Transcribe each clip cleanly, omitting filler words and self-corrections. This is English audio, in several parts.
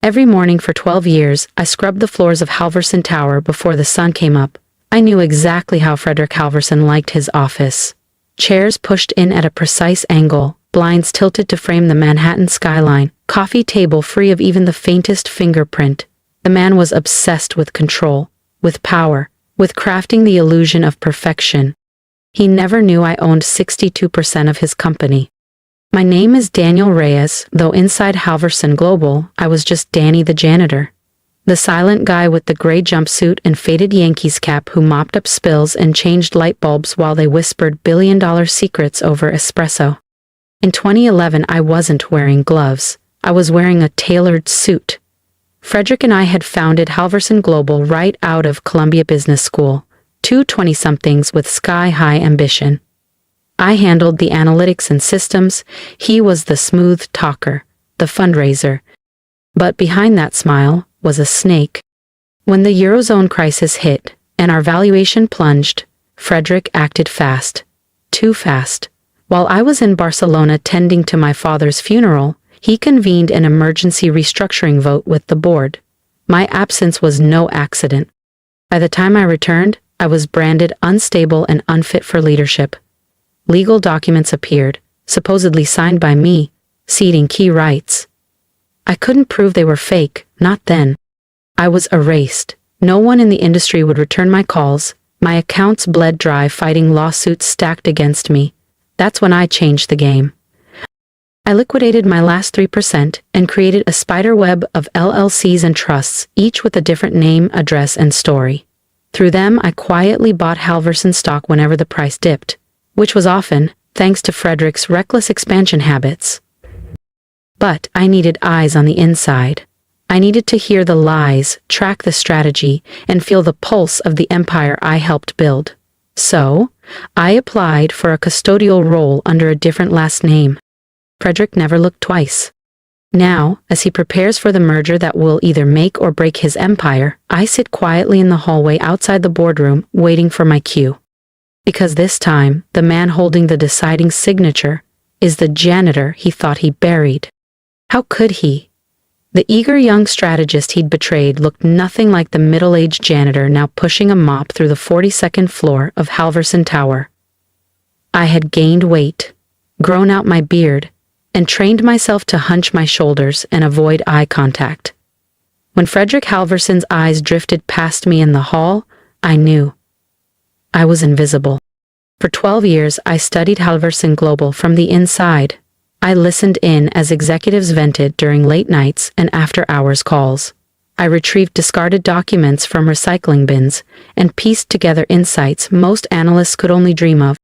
Every morning for 12 years, I scrubbed the floors of Halverson Tower before the sun came up. I knew exactly how Frederick Halverson liked his office. Chairs pushed in at a precise angle, blinds tilted to frame the Manhattan skyline, coffee table free of even the faintest fingerprint. The man was obsessed with control, with power, with crafting the illusion of perfection. He never knew I owned 62% of his company. My name is Daniel Reyes, though inside Halverson Global, I was just Danny the janitor. The silent guy with the gray jumpsuit and faded Yankees cap who mopped up spills and changed light bulbs while they whispered billion-dollar secrets over espresso. In 2011, I wasn't wearing gloves. I was wearing a tailored suit. Frederick and I had founded Halverson Global right out of Columbia Business School, two 20-somethings with sky-high ambition. I handled the analytics and systems. He was the smooth talker, the fundraiser. But behind that smile was a snake. When the Eurozone crisis hit and our valuation plunged, Frederick acted fast. Too fast. While I was in Barcelona tending to my father's funeral, he convened an emergency restructuring vote with the board. My absence was no accident. By the time I returned, I was branded unstable and unfit for leadership. Legal documents appeared, supposedly signed by me, ceding key rights. I couldn't prove they were fake, not then. I was erased. No one in the industry would return my calls. My accounts bled dry fighting lawsuits stacked against me. That's when I changed the game. I liquidated my last 3% and created a spider web of LLCs and trusts, each with a different name, address, and story. Through them, I quietly bought Halverson stock whenever the price dipped, which was often, thanks to Frederick's reckless expansion habits. But I needed eyes on the inside. I needed to hear the lies, track the strategy, and feel the pulse of the empire I helped build. So, I applied for a custodial role under a different last name. Frederick never looked twice. Now, as he prepares for the merger that will either make or break his empire, I sit quietly in the hallway outside the boardroom, waiting for my cue. Because this time, the man holding the deciding signature is the janitor he thought he buried. How could he? The eager young strategist he'd betrayed looked nothing like the middle-aged janitor now pushing a mop through the 42nd floor of Halverson Tower. I had gained weight, grown out my beard, and trained myself to hunch my shoulders and avoid eye contact. When Frederick Halverson's eyes drifted past me in the hall, I knew. I was invisible. For 12 years, I studied Halverson Global from the inside. I listened in as executives vented during late nights and after-hours calls. I retrieved discarded documents from recycling bins and pieced together insights most analysts could only dream of.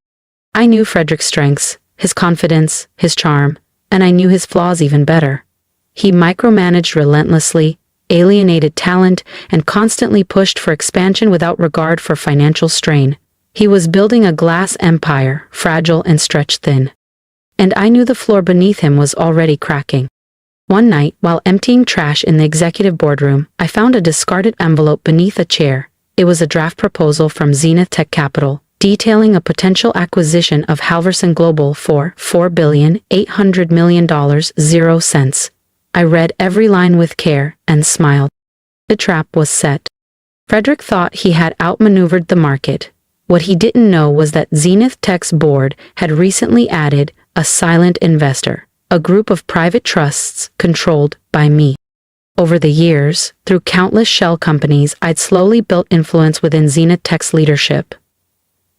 I knew Frederick's strengths, his confidence, his charm, and I knew his flaws even better. He micromanaged relentlessly, alienated talent, and constantly pushed for expansion without regard for financial strain. He was building a glass empire, fragile and stretched thin. And I knew the floor beneath him was already cracking. One night, while emptying trash in the executive boardroom, I found a discarded envelope beneath a chair. It was a draft proposal from Zenith Tech Capital, detailing a potential acquisition of Halverson Global for $4,800,000,000. I read every line with care and smiled. The trap was set. Frederick thought he had outmaneuvered the market. What he didn't know was that Zenith Tech's board had recently added a silent investor, a group of private trusts controlled by me. Over the years, through countless shell companies, I'd slowly built influence within Zenith Tech's leadership.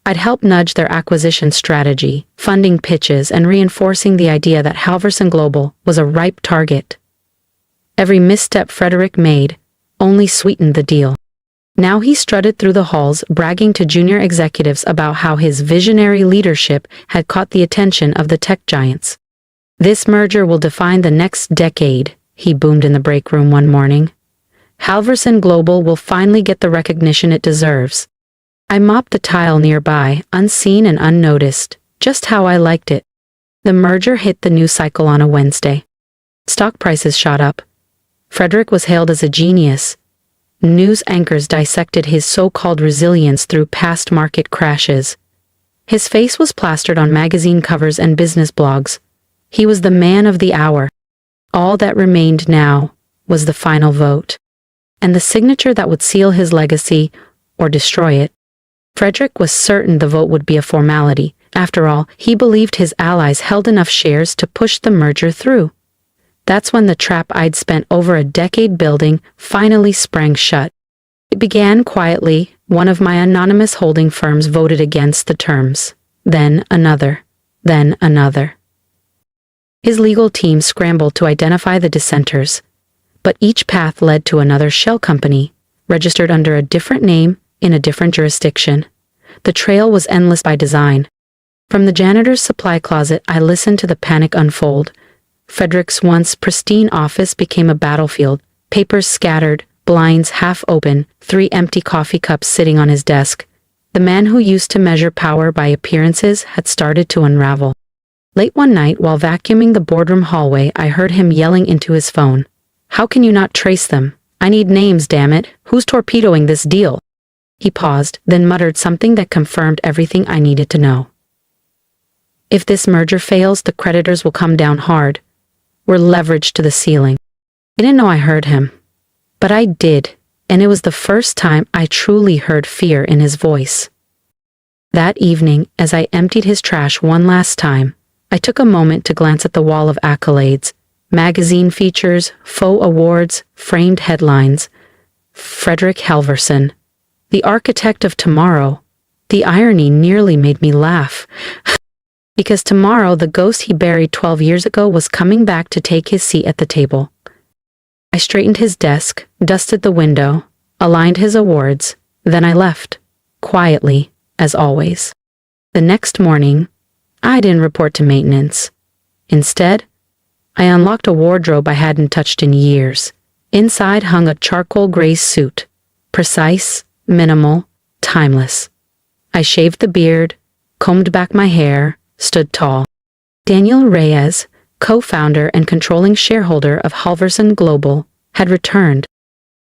I'd helped nudge their acquisition strategy, funding pitches, and reinforcing the idea that Halverson Global was a ripe target. Every misstep Frederick made only sweetened the deal. Now he strutted through the halls, bragging to junior executives about how his visionary leadership had caught the attention of the tech giants. "This merger will define the next decade," he boomed in the break room one morning. "Halverson Global will finally get the recognition it deserves." I mopped the tile nearby, unseen and unnoticed, just how I liked it. The merger hit the news cycle on a Wednesday. Stock prices shot up. Frederick was hailed as a genius. News anchors dissected his so-called resilience through past market crashes. His face was plastered on magazine covers and business blogs. He was the man of the hour. All that remained now was the final vote, and the signature that would seal his legacy or destroy it. Frederick was certain the vote would be a formality. After all, he believed his allies held enough shares to push the merger through. That's when the trap I'd spent over a decade building finally sprang shut. It began quietly. One of my anonymous holding firms voted against the terms. Then another. Then another. His legal team scrambled to identify the dissenters, but each path led to another shell company, registered under a different name in a different jurisdiction. The trail was endless by design. From the janitor's supply closet, I listened to the panic unfold. Frederick's once pristine office became a battlefield, papers scattered, blinds half open, 3 empty coffee cups sitting on his desk. The man who used to measure power by appearances had started to unravel. Late one night, while vacuuming the boardroom hallway, I heard him yelling into his phone. "How can you not trace them? I need names, damn it. Who's torpedoing this deal?" He paused, then muttered something that confirmed everything I needed to know. "If this merger fails, the creditors will come down hard. We're leveraged to the ceiling." I didn't know I heard him, but I did, and it was the first time I truly heard fear in his voice. That evening, as I emptied his trash one last time, I took a moment to glance at the wall of accolades, magazine features, faux awards, framed headlines. Frederick Halverson, the architect of tomorrow. The irony nearly made me laugh. Because tomorrow, the ghost he buried 12 years ago was coming back to take his seat at the table. I straightened his desk, dusted the window, aligned his awards, then I left, quietly, as always. The next morning, I didn't report to maintenance. Instead, I unlocked a wardrobe I hadn't touched in years. Inside hung a charcoal gray suit, precise, minimal, timeless. I shaved the beard, combed back my hair, stood tall. Daniel Reyes, co-founder and controlling shareholder of Halverson Global, had returned.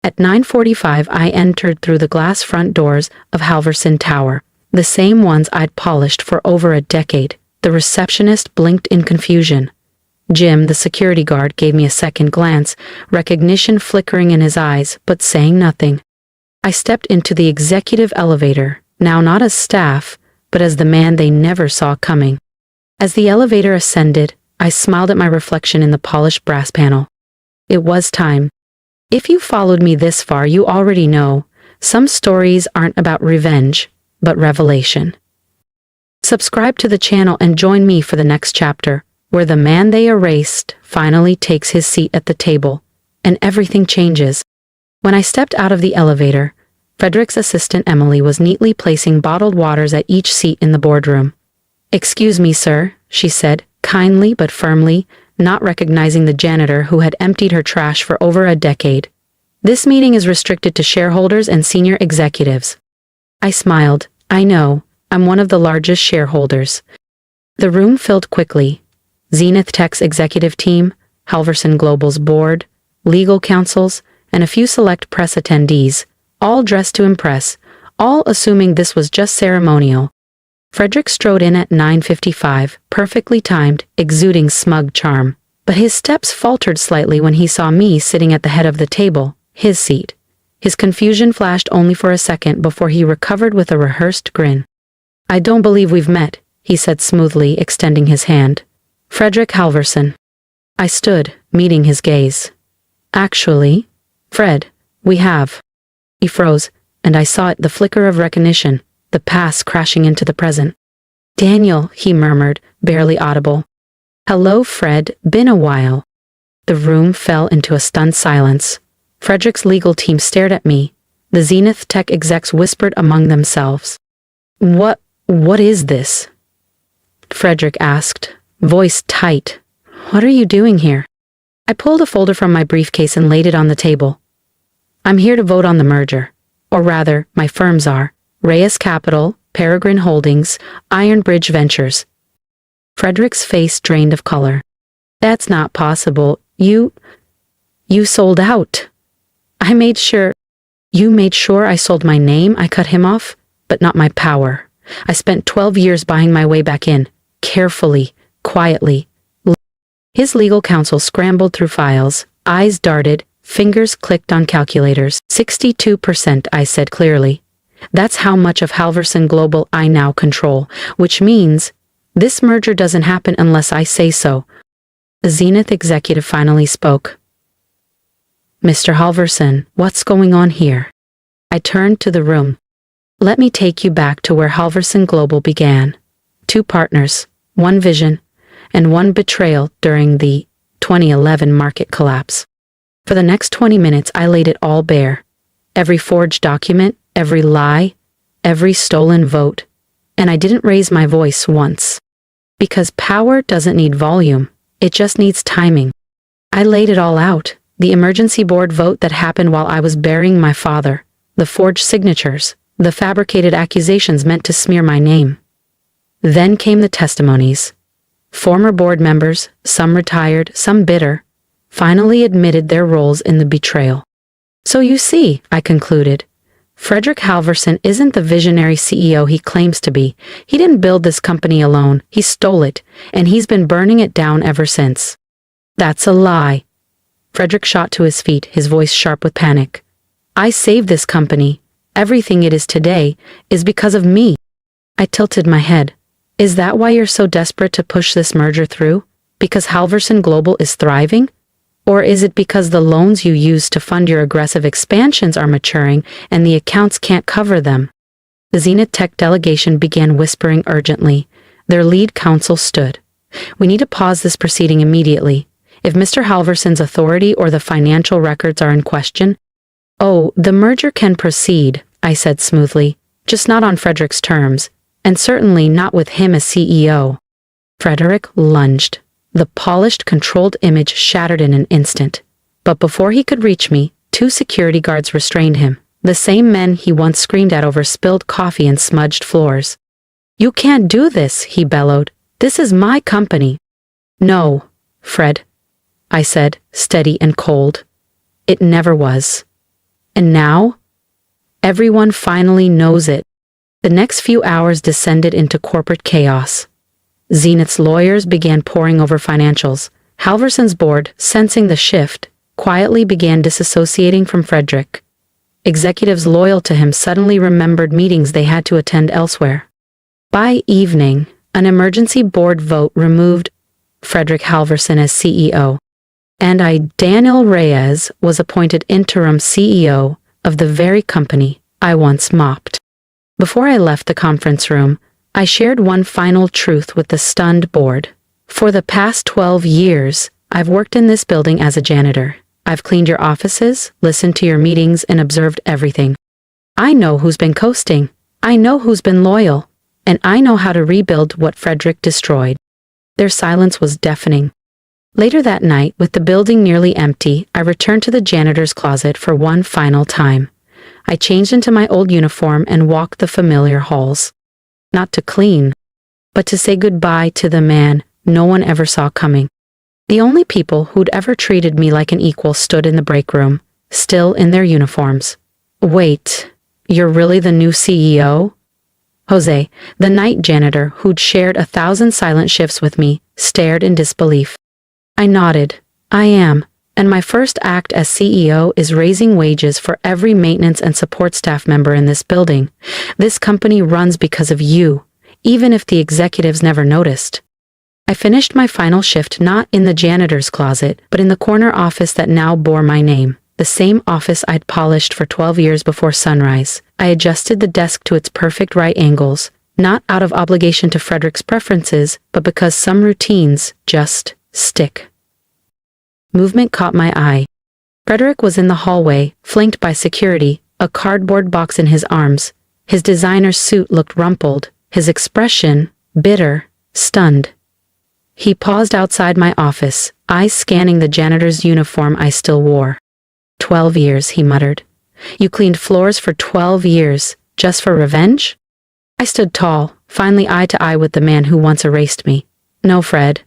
At 9:45, I entered through the glass front doors of Halverson Tower, the same ones I'd polished for over a decade. The receptionist blinked in confusion. Jim, the security guard, gave me a second glance, recognition flickering in his eyes, but saying nothing. I stepped into the executive elevator, now not as staff, but as the man they never saw coming. As the elevator ascended, I smiled at my reflection in the polished brass panel. It was time. If you followed me this far, you already know, some stories aren't about revenge, but revelation. Subscribe to the channel and join me for the next chapter, where the man they erased finally takes his seat at the table, and everything changes. When I stepped out of the elevator, Frederick's assistant Emily was neatly placing bottled waters at each seat in the boardroom. "Excuse me, sir," she said, kindly but firmly, not recognizing the janitor who had emptied her trash for over a decade. "This meeting is restricted to shareholders and senior executives." I smiled. "I know, I'm one of the largest shareholders." The room filled quickly. Zenith Tech's executive team, Halverson Global's board, legal counsels, and a few select press attendees, all dressed to impress, all assuming this was just ceremonial. Frederick strode in at 9:55, perfectly timed, exuding smug charm. But his steps faltered slightly when he saw me sitting at the head of the table, his seat. His confusion flashed only for a second before he recovered with a rehearsed grin. "I don't believe we've met," he said smoothly, extending his hand. "Frederick Halverson." I stood, meeting his gaze. "Actually, Fred, we have." He froze, and I saw it, the flicker of recognition, the past crashing into the present. "Daniel," he murmured, barely audible. "Hello, Fred, been a while." The room fell into a stunned silence. Frederick's legal team stared at me. The Zenith Tech execs whispered among themselves. What is this?" Frederick asked, voice tight. "What are you doing here?" I pulled a folder from my briefcase and laid it on the table. "I'm here to vote on the merger. Or rather, my firms are. Reyes Capital, Peregrine Holdings, Iron Bridge Ventures." Frederick's face drained of color. "That's not possible. You sold out." You made sure I sold my name," I cut him off, "but not my power. I spent 12 years buying my way back in, carefully, quietly." His legal counsel scrambled through files, eyes darted, Fingers clicked on calculators. 62%, I said clearly. That's how much of Halverson Global I now control, which means this merger doesn't happen unless I say so. The Zenith executive finally spoke. Mr. Halverson, what's going on here? I turned to the room. Let me take you back to where Halverson Global began. 2 partners, 1 vision, and 1 betrayal during the 2011 market collapse. For the next 20 minutes, I laid it all bare. Every forged document, every lie, every stolen vote. And I didn't raise my voice once. Because power doesn't need volume, it just needs timing. I laid it all out. The emergency board vote that happened while I was burying my father, the forged signatures, the fabricated accusations meant to smear my name. Then came the testimonies. Former board members, some retired, some bitter, finally admitted their roles in the betrayal. So you see, I concluded, Frederick Halverson isn't the visionary CEO he claims to be. He didn't build this company alone, he stole it, and he's been burning it down ever since. That's a lie. Frederick shot to his feet, his voice sharp with panic. I saved this company. Everything it is today is because of me. I tilted my head. Is that why you're so desperate to push this merger through? Because Halverson Global is thriving? Or is it because the loans you use to fund your aggressive expansions are maturing and the accounts can't cover them? The Zenith Tech delegation began whispering urgently. Their lead counsel stood. We need to pause this proceeding immediately. If Mr. Halverson's authority or the financial records are in question, the merger can proceed, I said smoothly, just not on Frederick's terms, and certainly not with him as CEO. Frederick lunged. The polished, controlled image shattered in an instant. But before he could reach me, 2 security guards restrained him, the same men he once screamed at over spilled coffee and smudged floors. You can't do this, he bellowed. This is my company. No, Fred, I said, steady and cold. It never was. And now? Everyone finally knows it. The next few hours descended into corporate chaos. Zenith's lawyers began poring over financials. Halverson's board, sensing the shift, quietly began disassociating from Frederick. Executives loyal to him suddenly remembered meetings they had to attend elsewhere. By evening, an emergency board vote removed Frederick Halverson as CEO. And Daniel Reyes was appointed interim CEO of the very company I once mocked. Before I left the conference room, I shared one final truth with the stunned board. For the past 12 years, I've worked in this building as a janitor. I've cleaned your offices, listened to your meetings, and observed everything. I know who's been coasting. I know who's been loyal. And I know how to rebuild what Frederick destroyed. Their silence was deafening. Later that night, with the building nearly empty, I returned to the janitor's closet for one final time. I changed into my old uniform and walked the familiar halls. Not to clean, but to say goodbye to the man no one ever saw coming. The only people who'd ever treated me like an equal stood in the break room, still in their uniforms. Wait, you're really the new CEO? Jose, the night janitor who'd shared 1,000 silent shifts with me, stared in disbelief. I nodded. I am, and my first act as CEO is raising wages for every maintenance and support staff member in this building. This company runs because of you, even if the executives never noticed. I finished my final shift not in the janitor's closet, but in the corner office that now bore my name, the same office I'd polished for 12 years before sunrise. I adjusted the desk to its perfect right angles, not out of obligation to Frederick's preferences, but because some routines just stick. Movement caught my eye. Frederick was in the hallway, flanked by security, a cardboard box in his arms. His designer suit looked rumpled, his expression bitter, stunned. He paused outside my office, eyes scanning the janitor's uniform I still wore. 12 years, he muttered. You cleaned floors for 12 years, just for revenge? I stood tall, finally eye to eye with the man who once erased me. No, Fred.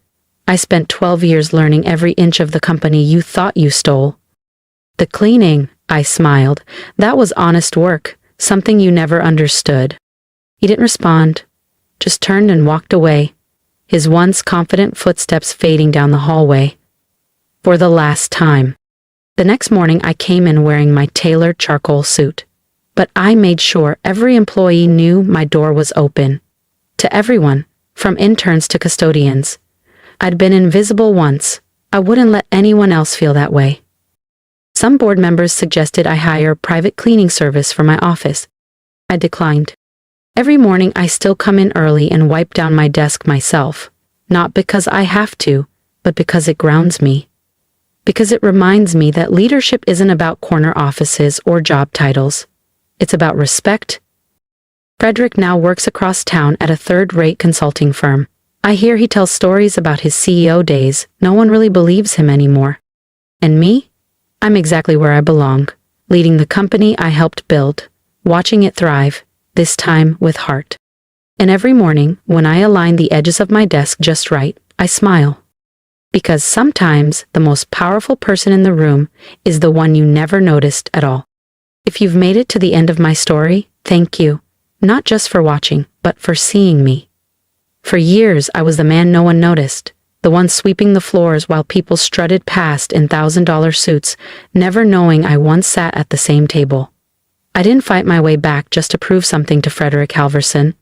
I spent 12 years learning every inch of the company you thought you stole. The cleaning, I smiled. That was honest work, something you never understood. He didn't respond, just turned and walked away, his once confident footsteps fading down the hallway. For the last time. The next morning I came in wearing my tailored charcoal suit. But I made sure every employee knew my door was open. To everyone, from interns to custodians. I'd been invisible once. I wouldn't let anyone else feel that way. Some board members suggested I hire a private cleaning service for my office. I declined. Every morning I still come in early and wipe down my desk myself. Not because I have to, but because it grounds me. Because it reminds me that leadership isn't about corner offices or job titles. It's about respect. Frederick now works across town at a third-rate consulting firm. I hear he tells stories about his CEO days. No one really believes him anymore. And me? I'm exactly where I belong, leading the company I helped build, watching it thrive, this time with heart. And every morning, when I align the edges of my desk just right, I smile. Because sometimes the most powerful person in the room is the one you never noticed at all. If you've made it to the end of my story, thank you. Not just for watching, but for seeing me. For years, I was the man no one noticed, the one sweeping the floors while people strutted past in $1,000 suits, never knowing I once sat at the same table. I didn't fight my way back just to prove something to Frederick Halverson.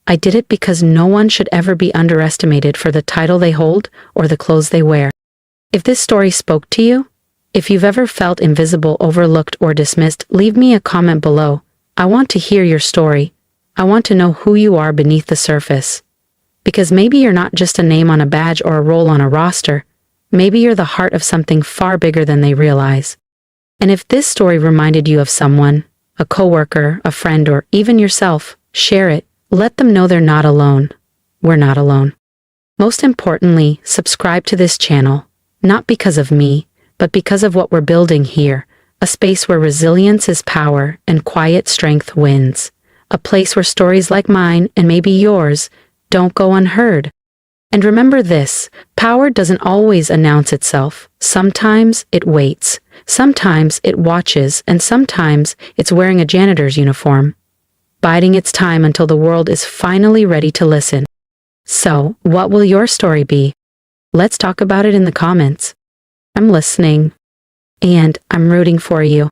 I did it because no one should ever be underestimated for the title they hold or the clothes they wear. If this story spoke to you, if you've ever felt invisible, overlooked, or dismissed, leave me a comment below. I want to hear your story. I want to know who you are beneath the surface. Because maybe you're not just a name on a badge or a role on a roster. Maybe you're the heart of something far bigger than they realize. And if this story reminded you of someone, a coworker, a friend, or even yourself, share it. Let them know they're not alone. We're not alone. Most importantly, subscribe to this channel, not because of me, but because of what we're building here, a space where resilience is power and quiet strength wins, a place where stories like mine, and maybe yours, don't go unheard. And remember this, power doesn't always announce itself. Sometimes it waits, sometimes it watches, and sometimes it's wearing a janitor's uniform, biding its time until the world is finally ready to listen. So, what will your story be? Let's talk about it in the comments. I'm listening, and I'm rooting for you.